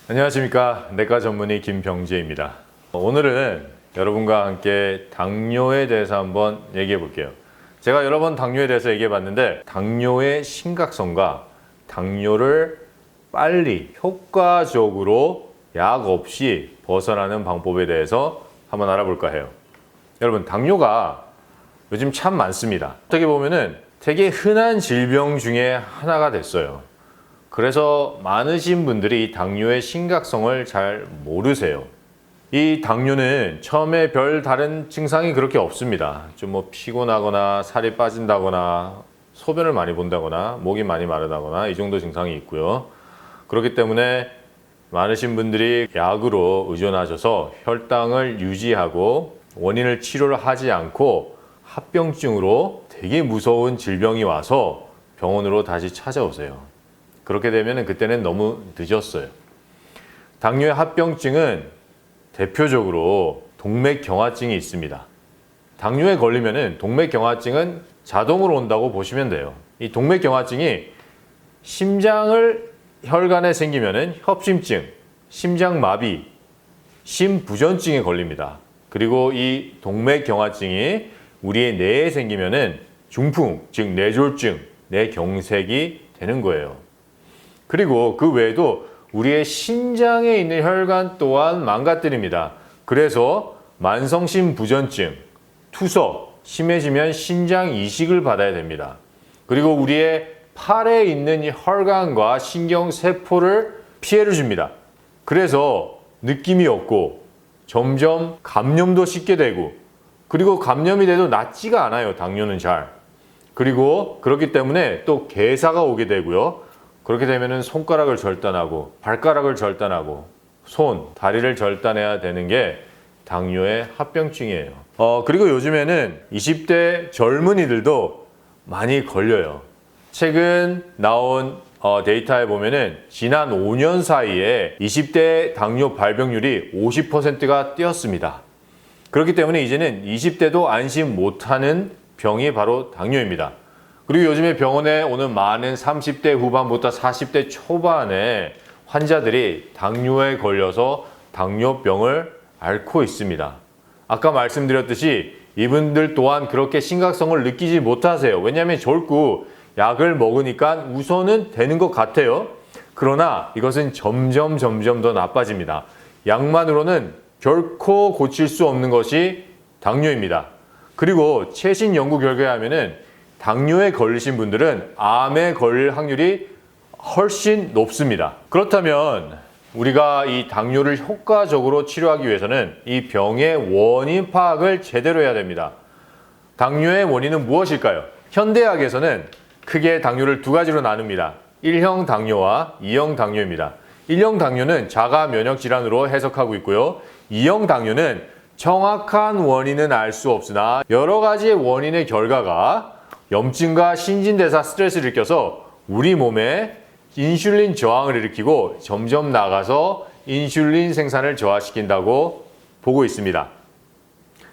안녕하십니까. 내과 전문의 김병재입니다. 오늘은 여러분과 함께 당뇨에 대해서 한번 얘기해 볼게요. 제가 여러 번 당뇨에 대해서 얘기해 봤는데 당뇨의 심각성과 당뇨를 빨리 효과적으로 약 없이 벗어나는 방법에 대해서 한번 알아볼까 해요. 여러분, 당뇨가 요즘 참 많습니다. 어떻게 보면은 되게 흔한 질병 중에 하나가 됐어요. 그래서 많으신 분들이 이 당뇨의 심각성을 잘 모르세요. 이 당뇨는 처음에 별 다른 증상이 그렇게 없습니다. 좀 피곤하거나 살이 빠진다거나 소변을 많이 본다거나 목이 많이 마르다거나 이 정도 증상이 있고요. 그렇기 때문에 많으신 분들이 약으로 의존하셔서 혈당을 유지하고 원인을 치료를 하지 않고 합병증으로 되게 무서운 질병이 와서 병원으로 다시 찾아오세요. 그렇게 되면 그때는 너무 늦었어요. 당뇨의 합병증은 대표적으로 동맥경화증이 있습니다. 당뇨에 걸리면 동맥경화증은 자동으로 온다고 보시면 돼요. 이 동맥경화증이 심장을 혈관에 생기면 협심증, 심장마비, 심부전증에 걸립니다. 그리고 이 동맥경화증이 우리의 뇌에 생기면 중풍, 즉 뇌졸중, 뇌경색이 되는 거예요. 그리고 그 외에도 우리의 심장에 있는 혈관 또한 망가뜨립니다. 그래서 만성심부전증, 투석, 심해지면 심장 이식을 받아야 됩니다. 그리고 우리의 팔에 있는 이 혈관과 신경세포를 피해를 줍니다. 그래서 느낌이 없고 점점 감염도 쉽게 되고, 그리고 감염이 돼도 낫지가 않아요, 당뇨는 잘. 그리고 그렇기 때문에 또 괴사가 오게 되고요. 그렇게 되면 손가락을 절단하고 발가락을 절단하고 손, 다리를 절단해야 되는 게 당뇨의 합병증이에요. 그리고 요즘에는 20대 젊은이들도 많이 걸려요. 최근 나온 데이터에 보면은 지난 5년 사이에 20대 당뇨 발병률이 50%가 뛰었습니다. 그렇기 때문에 이제는 20대도 안심 못하는 병이 바로 당뇨입니다. 그리고 요즘에 병원에 오는 많은 30대 후반부터 40대 초반의 환자들이 당뇨에 걸려서 당뇨병을 앓고 있습니다. 아까 말씀드렸듯이 이분들 또한 그렇게 심각성을 느끼지 못하세요. 왜냐하면 결국 약을 먹으니까 우선은 되는 것 같아요. 그러나 이것은 점점 더 나빠집니다. 약만으로는 결코 고칠 수 없는 것이 당뇨입니다. 그리고 최신 연구 결과에 하면은 당뇨에 걸리신 분들은 암에 걸릴 확률이 훨씬 높습니다. 그렇다면 우리가 이 당뇨를 효과적으로 치료하기 위해서는 이 병의 원인 파악을 제대로 해야 됩니다. 당뇨의 원인은 무엇일까요? 현대의학에서는 크게 당뇨를 두 가지로 나눕니다. 1형 당뇨와 2형 당뇨입니다. 1형 당뇨는 자가 면역 질환으로 해석하고 있고요. 2형 당뇨는 정확한 원인은 알 수 없으나 여러 가지의 원인의 결과가 염증과 신진대사 스트레스를 일으켜서 우리 몸에 인슐린 저항을 일으키고 점점 나가서 인슐린 생산을 저하시킨다고 보고 있습니다.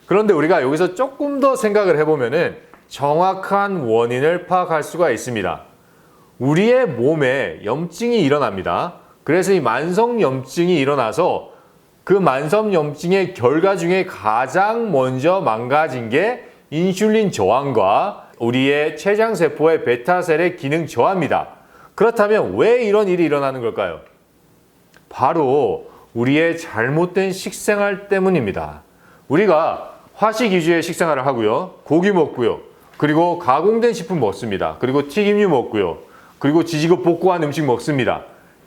그런데 우리가 여기서 조금 더 생각을 해보면은 정확한 원인을 파악할 수가 있습니다. 우리의 몸에 염증이 일어납니다. 그래서 이 만성염증이 일어나서 그 만성염증의 결과 중에 가장 먼저 망가진 게 인슐린 저항과 우리의 췌장세포의 베타셀의 기능 저하입니다. 그렇다면 왜 이런 일이 일어나는 걸까요? 바로 우리의 잘못된 식생활 때문입니다. 우리가 화식 위주의 식생활을 하고요. 고기 먹고요. 그리고 가공된 식품 먹습니다. 그리고 튀김류 먹고요. 그리고 지지고 볶고한 음식 먹습니다.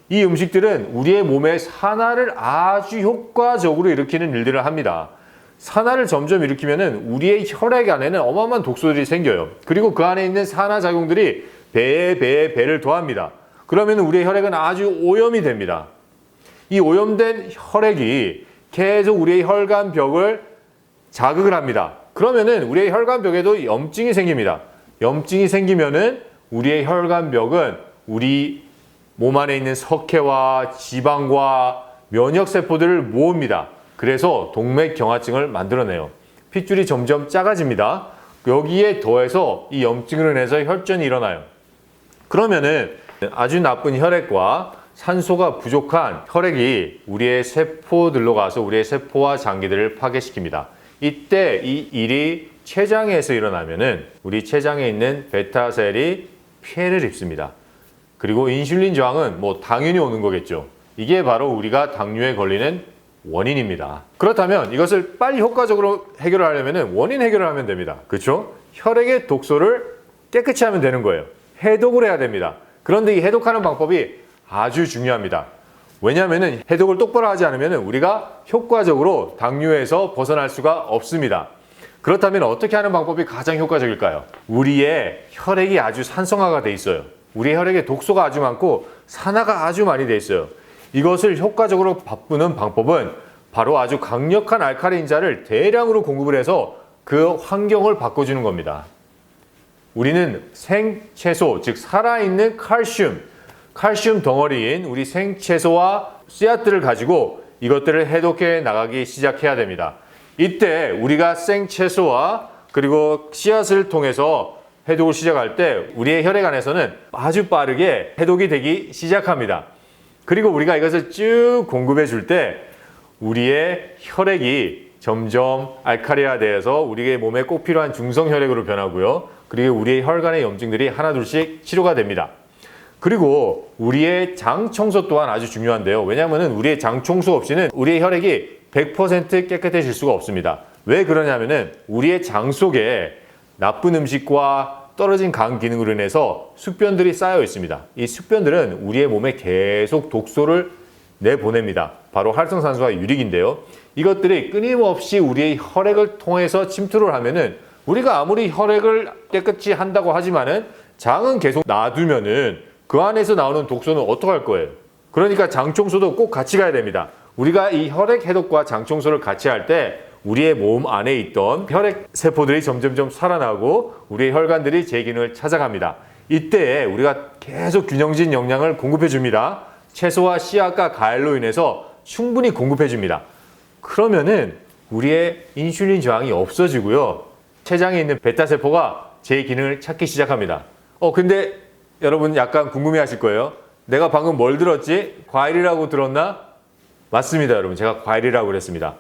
이 음식들은 우리의 몸의 산화를 아주 효과적으로 일으키는 일들을 합니다. 산화를 점점 일으키면은 우리의 혈액 안에는 어마어마한 독소들이 생겨요. 그리고 그 안에 있는 산화작용들이 배를 더합니다. 그러면 우리의 혈액은 아주 오염이 됩니다. 이 오염된 혈액이 계속 우리의 혈관벽을 자극을 합니다. 그러면은 우리의 혈관벽에도 염증이 생깁니다. 염증이 생기면은 우리의 혈관벽은 우리 몸 안에 있는 석회와 지방과 면역세포들을 모읍니다. 그래서 동맥경화증을 만들어내요. 핏줄이 점점 작아집니다. 여기에 더해서 이 염증으로 인해서 혈전이 일어나요. 그러면은 아주 나쁜 혈액과 산소가 부족한 혈액이 우리의 세포들로 가서 우리의 세포와 장기들을 파괴시킵니다. 이때 이 일이 췌장에서 일어나면은 우리 췌장에 있는 베타셀이 피해를 입습니다. 그리고 인슐린 저항은 뭐 당연히 오는 거겠죠. 이게 바로 우리가 당뇨에 걸리는 원인입니다. 그렇다면 이것을 빨리 효과적으로 해결을 하려면 원인 해결을 하면 됩니다. 그렇죠? 혈액의 독소를 깨끗이 하면 되는 거예요. 해독을 해야 됩니다. 그런데 이 해독하는 방법이 아주 중요합니다. 왜냐하면 해독을 똑바로 하지 않으면 우리가 효과적으로 당뇨에서 벗어날 수가 없습니다. 그렇다면 어떻게 하는 방법이 가장 효과적일까요? 우리의 혈액이 아주 산성화가 돼 있어요. 우리 혈액에 독소가 아주 많고 산화가 아주 많이 돼 있어요. 이것을 효과적으로 바꾸는 방법은 바로 아주 강력한 알칼리인자를 대량으로 공급을 해서 그 환경을 바꿔주는 겁니다. 우리는 생채소, 즉 살아있는 칼슘 덩어리인 우리 생채소와 씨앗들을 가지고 이것들을 해독해 나가기 시작해야 됩니다. 이때 우리가 생채소와 그리고 씨앗을 통해서 해독을 시작할 때 우리의 혈액 안에서는 아주 빠르게 해독이 되기 시작합니다. 그리고 우리가 이것을 쭉 공급해 줄 때 우리의 혈액이 점점 알칼리화되어서 우리의 몸에 꼭 필요한 중성 혈액으로 변하고요. 그리고 우리의 혈관의 염증들이 하나둘씩 치료가 됩니다. 그리고 우리의 장 청소 또한 아주 중요한데요. 왜냐하면 우리의 장 청소 없이는 우리의 혈액이 100% 깨끗해질 수가 없습니다. 왜 그러냐면은 우리의 장 속에 나쁜 음식과 떨어진 간 기능으로 인해서 숙변들이 쌓여 있습니다. 이 숙변들은 우리의 몸에 계속 독소를 내보냅니다. 바로 활성산소와 유릭인데요. 이것들이 끊임없이 우리의 혈액을 통해서 침투를 하면은 우리가 아무리 혈액을 깨끗이 한다고 하지만은 장은 계속 놔두면은 그 안에서 나오는 독소는 어떡할 거예요? 그러니까 장 청소도 꼭 같이 가야 됩니다. 우리가 이 혈액 해독과 장 청소를 같이 할 때 우리의 몸 안에 있던 혈액 세포들이 점점점 살아나고 우리의 혈관들이 제 기능을 찾아갑니다. 이때 우리가 계속 균형진 영양을 공급해 줍니다. 채소와 씨앗과 과일로 인해서 충분히 공급해 줍니다. 그러면은 우리의 인슐린 저항이 없어지고요. 췌장에 있는 베타세포가 제 기능을 찾기 시작합니다. 근데 여러분 약간 궁금해 하실 거예요. 내가 방금 뭘 들었지? 과일이라고 들었나? 맞습니다, 여러분. 제가 과일이라고 그랬습니다.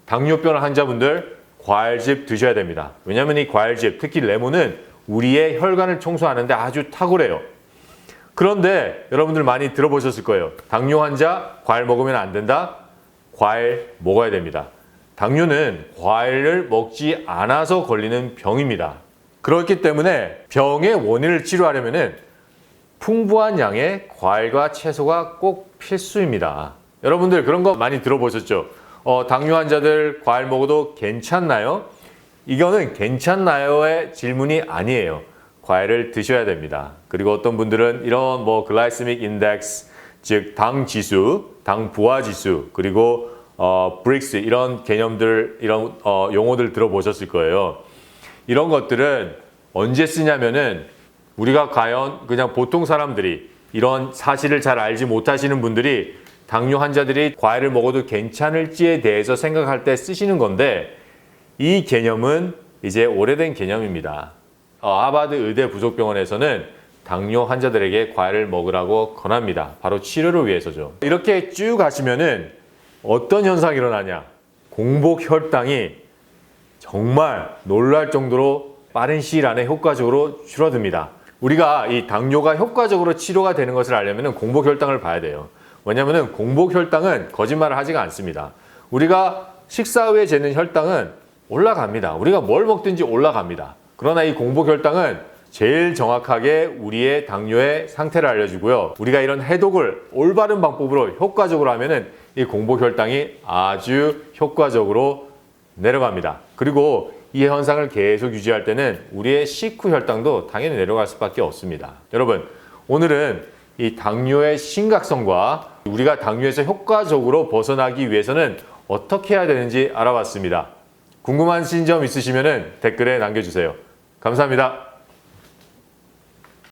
당뇨병 환자분들 과일즙 드셔야 됩니다. 왜냐하면 이 과일즙, 특히 레몬은 우리의 혈관을 청소하는데 아주 탁월해요. 그런데 여러분들 많이 들어보셨을 거예요. 당뇨 환자 과일 먹으면 안 된다? 과일 먹어야 됩니다. 당뇨는 과일을 먹지 않아서 걸리는 병입니다. 그렇기 때문에 병의 원인을 치료하려면 풍부한 양의 과일과 채소가 꼭 필수입니다. 여러분들 그런 거 많이 들어보셨죠? 당뇨 환자들 과일 먹어도 괜찮나요? 이거는 괜찮나요의 질문이 아니에요. 과일을 드셔야 됩니다. 그리고 어떤 분들은 이런 글라이세믹 인덱스, 즉 당 지수, 당 부하 지수, 그리고 브릭스 이런 개념들, 이런 용어들 들어보셨을 거예요. 이런 것들은 언제 쓰냐면은 우리가 과연 그냥 보통 사람들이 이런 사실을 잘 알지 못하시는 분들이 당뇨 환자들이 과일을 먹어도 괜찮을지에 대해서 생각할 때 쓰시는 건데 이 개념은 이제 오래된 개념입니다. 하버드 의대 부속병원에서는 당뇨 환자들에게 과일을 먹으라고 권합니다. 바로 치료를 위해서죠. 이렇게 쭉 하시면은 어떤 현상이 일어나냐? 공복 혈당이 정말 놀랄 정도로 빠른 시일 안에 효과적으로 줄어듭니다. 우리가 이 당뇨가 효과적으로 치료가 되는 것을 알려면 공복 혈당을 봐야 돼요. 왜냐하면 공복 혈당은 거짓말을 하지가 않습니다. 우리가 식사 후에 재는 혈당은 올라갑니다. 우리가 뭘 먹든지 올라갑니다. 그러나 이 공복 혈당은 제일 정확하게 우리의 당뇨의 상태를 알려주고요. 우리가 이런 해독을 올바른 방법으로 효과적으로 하면은 이 공복 혈당이 아주 효과적으로 내려갑니다. 그리고 이 현상을 계속 유지할 때는 우리의 식후 혈당도 당연히 내려갈 수밖에 없습니다. 여러분, 오늘은 이 당뇨의 심각성과 우리가 당뇨에서 효과적으로 벗어나기 위해서는 어떻게 해야 되는지 알아봤습니다. 궁금하신 점 있으시면 댓글에 남겨주세요. 감사합니다.